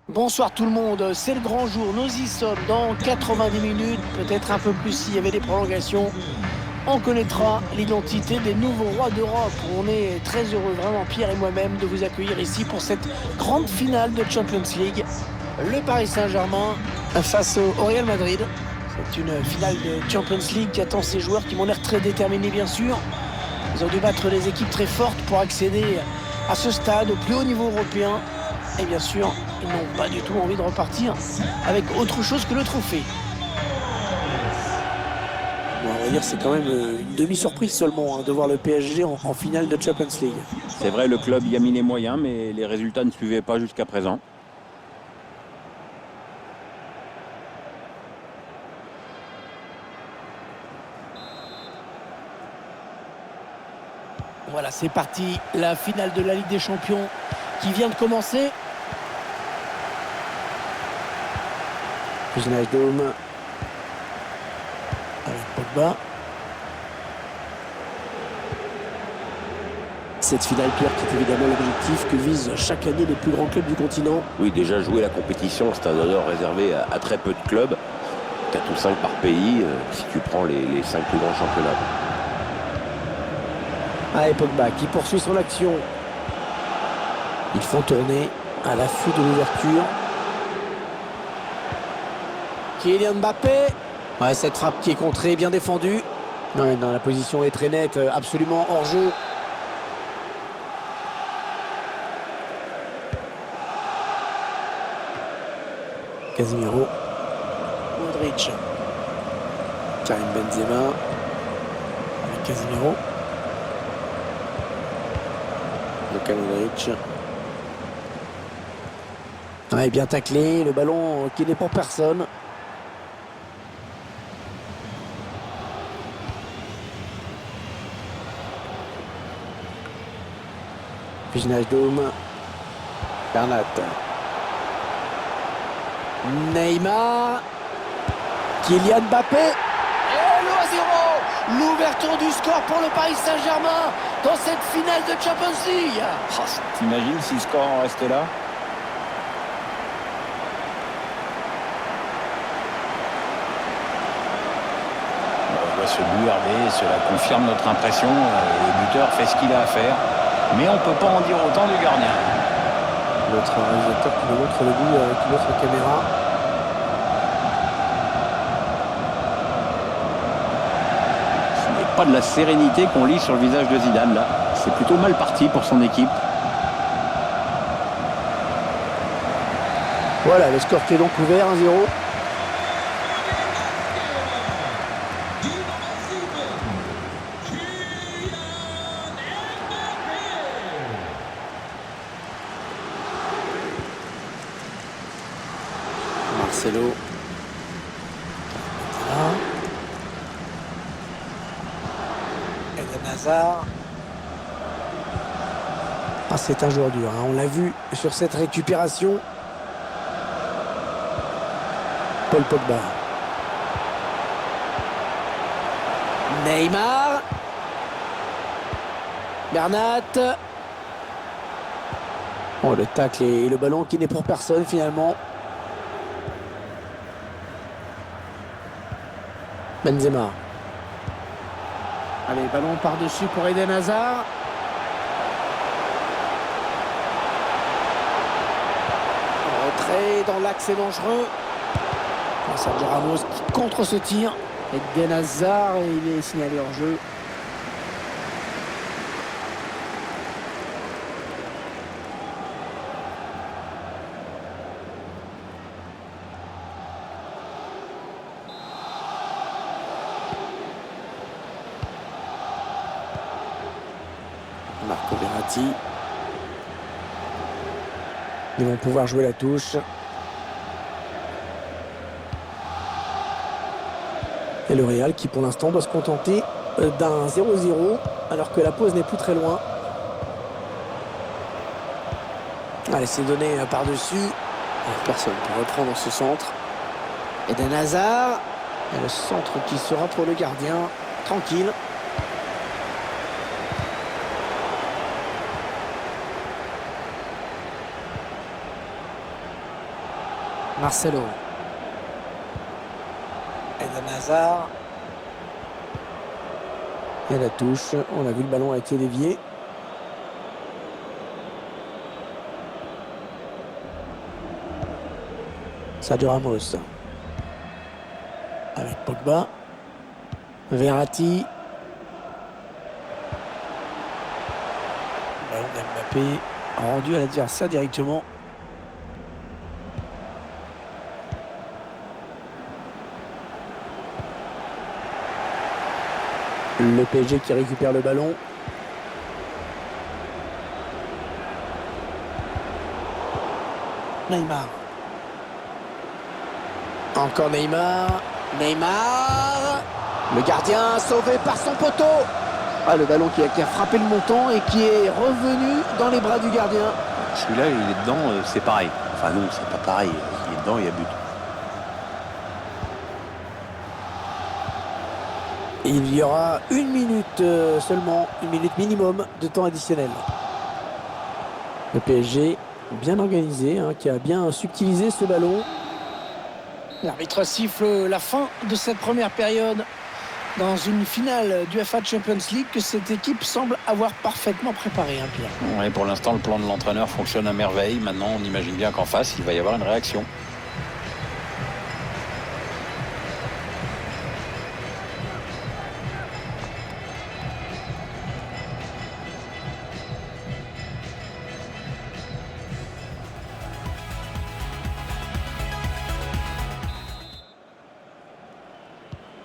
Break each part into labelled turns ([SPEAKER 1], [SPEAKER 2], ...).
[SPEAKER 1] Bonsoir tout le monde, c'est le grand jour, nous y sommes dans 90 minutes, peut-être un peu plus s'il y avait des prolongations. On connaîtra l'identité des nouveaux rois d'Europe. On est très heureux, vraiment Pierre et moi-même, de vous accueillir ici pour cette grande finale de Champions League. Le Paris Saint-Germain face au Real Madrid. C'est une finale de Champions League qui attend ces joueurs qui m'ont l'air très déterminés bien sûr. Ils ont dû battre des équipes très fortes pour accéder à ce stade au plus haut niveau européen. Et bien sûr, ils n'ont pas du tout envie de repartir avec autre chose que le trophée. Bon, on va dire c'est quand même une demi-surprise seulement de voir le PSG en finale de Champions League.
[SPEAKER 2] C'est vrai, le club y a mis les moyens, mais les résultats ne suivaient pas jusqu'à présent.
[SPEAKER 1] Voilà, c'est parti. La finale de la Ligue des Champions qui vient de commencer. Fusionnage d'Homme avec Pogba. Cette finale, Pierre, qui est évidemment l'objectif que visent chaque année les plus grands clubs du continent.
[SPEAKER 3] Oui, déjà jouer la compétition, c'est un honneur réservé à très peu de clubs. 4 ou 5 par pays, si tu prends les 5 plus grands championnats.
[SPEAKER 1] Ah, et Pogba qui poursuit son action. Ils font tourner à l'affût de l'ouverture. Kylian Mbappé. Ouais, cette frappe qui est contrée, bien défendue. Ouais, non, la position est très nette, absolument hors jeu. Casemiro. Modric. Karim Benzema. Avec Casemiro. Luka Modric. Ouais, bien taclé, le ballon qui n'est pour personne. Fusionnage d'Homme. Bernat. Neymar. Kylian Mbappé. Et le 1-0. L'ouverture du score pour le Paris Saint-Germain dans cette finale de Champions League.
[SPEAKER 2] Oh, t'imagines si le score en restait là? On voit ce but, Hervé, cela confirme notre impression. Le buteur fait ce qu'il a à faire. Mais on ne peut pas en dire autant du gardien.
[SPEAKER 1] Notre réalisateur qui nous montre le but avec une autre caméra.
[SPEAKER 2] Ce n'est pas de la sérénité qu'on lit sur le visage de Zidane là. C'est plutôt mal parti pour son équipe.
[SPEAKER 1] Voilà, le score qui est donc ouvert, 1-0. Marcelo. Eden Hazard. Ah, c'est un joueur dur, hein. On l'a vu sur cette récupération. Paul Pogba. Neymar. Bernat. Oh, le tacle et le ballon qui n'est pour personne finalement. Benzema. Allez, ballon par-dessus pour Eden Hazard. Retrait dans l'axe, c'est dangereux. Sergio Ramos qui contre ce tir. Eden Hazard, et il est signalé hors jeu. Marco Verratti. Ils vont pouvoir jouer la touche. Et le Real qui pour l'instant doit se contenter d'un 0-0 alors que la pause n'est plus très loin. Allez, c'est donné par-dessus. Personne pour reprendre ce centre. Eden Hazard. Et le centre qui sera pour le gardien. Tranquille. Marcelo. Eden Hazard. Et la touche. On a vu le ballon a été dévié. Sergio Ramos. Avec Pogba. Verratti. Ballon d'Mbappé. Rendu à l'adversaire directement. Le PSG qui récupère le ballon. Neymar. Encore Neymar. Neymar. Le gardien sauvé par son poteau. Ah, le ballon qui a frappé le montant et qui est revenu dans les bras du gardien.
[SPEAKER 2] Celui-là, il est dedans, c'est pareil. Enfin non, c'est pas pareil. Il est dedans, il y a but.
[SPEAKER 1] Il y aura 1 minute seulement, 1 minute minimum de temps additionnel. Le PSG, bien organisé, hein, qui a bien subtilisé ce ballon. L'arbitre siffle la fin de cette première période dans une finale du UEFA Champions League que cette équipe semble avoir parfaitement préparée, hein, Pierre.
[SPEAKER 2] Ouais, pour l'instant, le plan de l'entraîneur fonctionne à merveille. Maintenant, on imagine bien qu'en face, il va y avoir une réaction.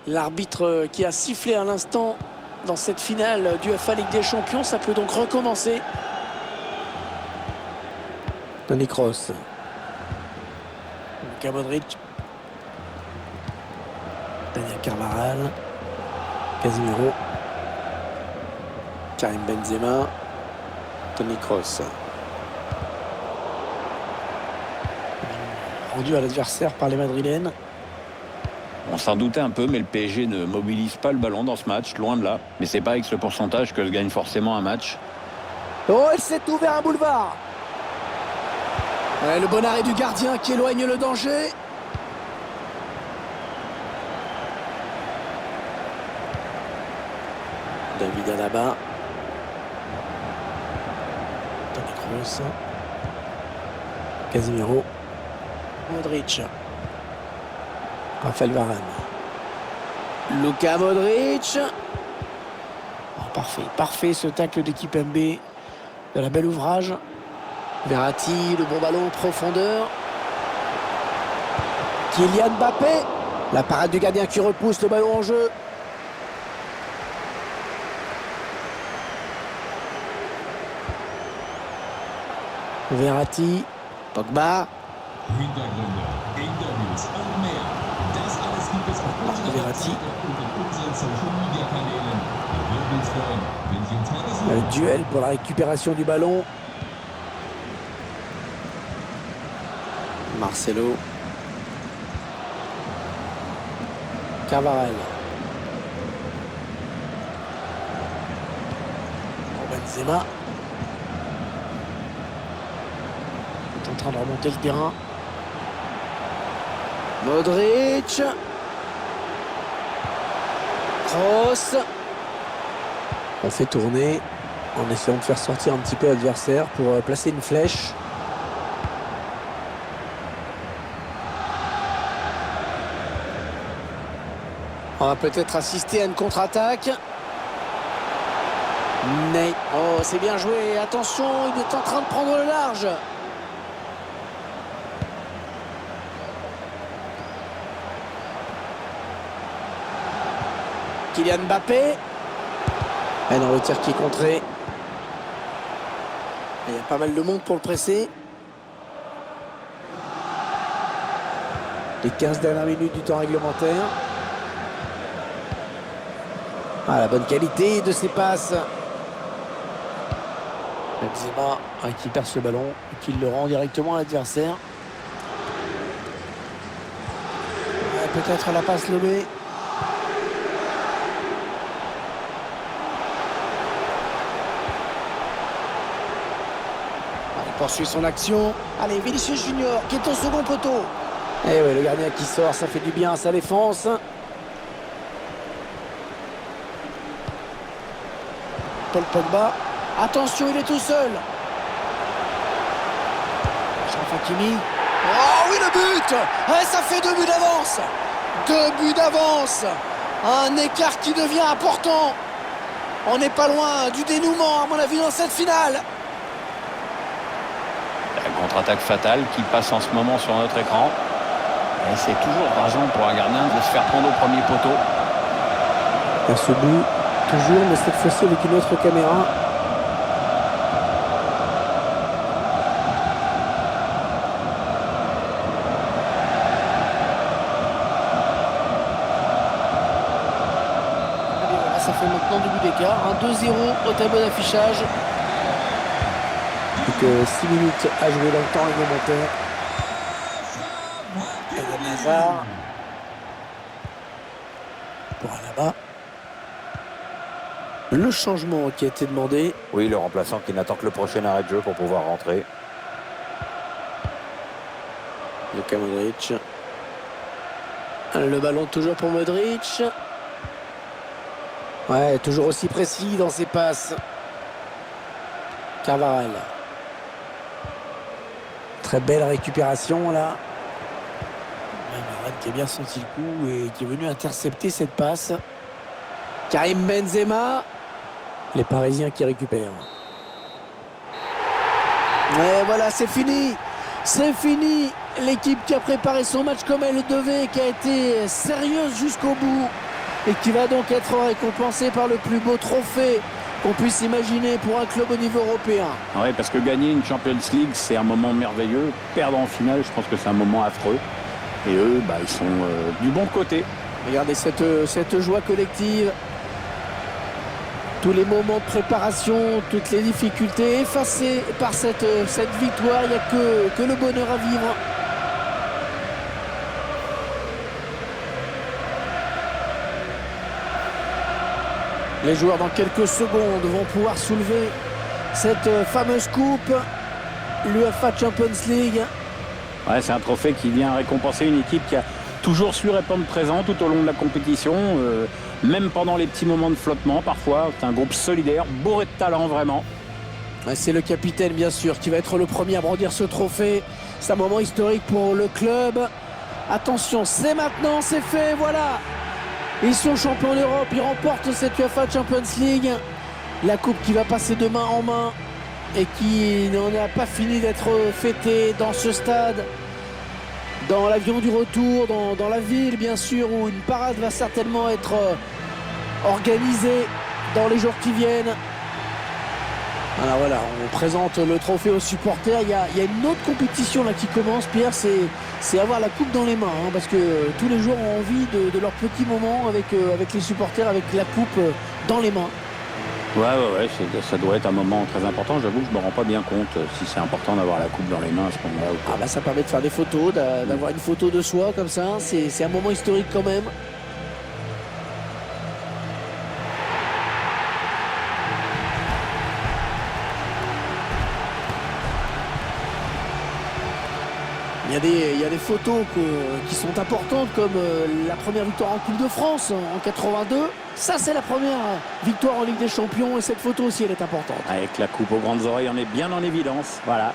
[SPEAKER 1] L'arbitre qui a sifflé à l'instant dans cette finale du UEFA Ligue des Champions, ça peut donc recommencer. Toni Kroos. Luka Modric. Daniel Carvajal. Casemiro. Karim Benzema. Toni Kroos. Rendu à l'adversaire par les Madrilènes.
[SPEAKER 2] On s'en doutait un peu, mais le PSG ne mobilise pas le ballon dans ce match, loin de là. Mais c'est pas avec ce pourcentage que se gagne forcément un match.
[SPEAKER 1] Oh, il s'est ouvert un boulevard. Ouais, le bon arrêt du gardien qui éloigne le danger. David Alaba. Toni Kroos. Casemiro. Modric. Raphaël Varane. Luka Modric. Oh, parfait ce tacle d'équipe MB. De la belle ouvrage. Verratti, le bon ballon en profondeur. Kylian Mbappé. La parade du gardien qui repousse le ballon en jeu. Verratti. Pogba. Verratti. Le duel pour la récupération du ballon. Marcelo. Carvajal. Benzema. Il est en train de remonter le terrain. Modric. Kroos. On fait tourner en essayant de faire sortir un petit peu l'adversaire pour placer une flèche. On va peut-être assister à une contre-attaque. Oh, c'est bien joué. Attention, il est en train de prendre le large. Kylian Mbappé. Et dans le tir qui est contré. Il y a pas mal de monde pour le presser. Les 15 dernières minutes du temps réglementaire. Ah, la bonne qualité de ses passes. Benzema qui perce le ballon et qui le rend directement à l'adversaire. Peut-être la passe lobée. Il poursuit son action. Allez, Vinicius Junior qui est au second poteau. Et ouais, le gardien qui sort, ça fait du bien à sa défense. Paul Pogba. Attention, il est tout seul. Achraf Hakimi. Oh oui, le but! Et ça fait 2 buts d'avance. 2 buts d'avance. Un écart qui devient important. On n'est pas loin du dénouement, à mon avis, dans cette finale.
[SPEAKER 2] La contre-attaque fatale qui passe en ce moment sur notre écran. Et c'est toujours rageant pour un gardien de se faire prendre au premier poteau.
[SPEAKER 1] Et ce but, toujours, mais cette fois-ci avec une autre caméra. Ça fait maintenant 2 buts d'écart, un 2-0 au tableau d'affichage. Plus que 6 minutes à jouer dans le temps réglementaire. Eden Hazard. Pour Alaba. Le changement qui a été demandé.
[SPEAKER 3] Oui, le remplaçant qui n'attend que le prochain arrêt de jeu pour pouvoir rentrer.
[SPEAKER 1] Luka Modric. Le ballon toujours pour Modric. Ouais, toujours aussi précis dans ses passes. Carvajal. Très belle récupération là. Varane qui a bien senti le coup et qui est venu intercepter cette passe. Karim Benzema. Les Parisiens qui récupèrent. Et voilà, c'est fini. C'est fini. L'équipe qui a préparé son match comme elle le devait, qui a été sérieuse jusqu'au bout. Et qui va donc être récompensé par le plus beau trophée qu'on puisse imaginer pour un club au niveau européen.
[SPEAKER 2] Oui, parce que gagner une Champions League, c'est un moment merveilleux. Perdre en finale, je pense que c'est un moment affreux. Et eux, ils sont du bon côté.
[SPEAKER 1] Regardez cette joie collective. Tous les moments de préparation, toutes les difficultés effacées par cette victoire. Il n'y a que le bonheur à vivre. Les joueurs, dans quelques secondes, vont pouvoir soulever cette fameuse coupe, l'UEFA Champions League.
[SPEAKER 2] Ouais, c'est un trophée qui vient récompenser une équipe qui a toujours su répondre présent tout au long de la compétition, même pendant les petits moments de flottement parfois. C'est un groupe solidaire, bourré de talent vraiment.
[SPEAKER 1] C'est le capitaine, bien sûr, qui va être le premier à brandir ce trophée. C'est un moment historique pour le club. Attention, c'est maintenant, c'est fait, voilà. Ils sont champions d'Europe, ils remportent cette UEFA Champions League. La coupe qui va passer de main en main et qui n'en a pas fini d'être fêtée dans ce stade, dans l'avion du retour, dans la ville bien sûr, où une parade va certainement être organisée dans les jours qui viennent. Alors voilà, on présente le trophée aux supporters. Il y a une autre compétition là qui commence, Pierre, c'est avoir la coupe dans les mains, hein, parce que tous les joueurs ont envie de leur petit moment avec les supporters, avec la coupe dans les mains.
[SPEAKER 2] Ouais, ça doit être un moment très important. J'avoue que je me rends pas bien compte si c'est important d'avoir la coupe dans les mains à ce moment-là.
[SPEAKER 1] Ah bah ça permet de faire des photos, d'avoir une photo de soi comme ça. C'est un moment historique quand même. Il y a des photos qui sont importantes, comme la première victoire en Coupe de France en 82. Ça, c'est la première victoire en Ligue des Champions, et cette photo aussi, elle est importante.
[SPEAKER 2] Avec la coupe aux grandes oreilles, on est bien en évidence. Voilà.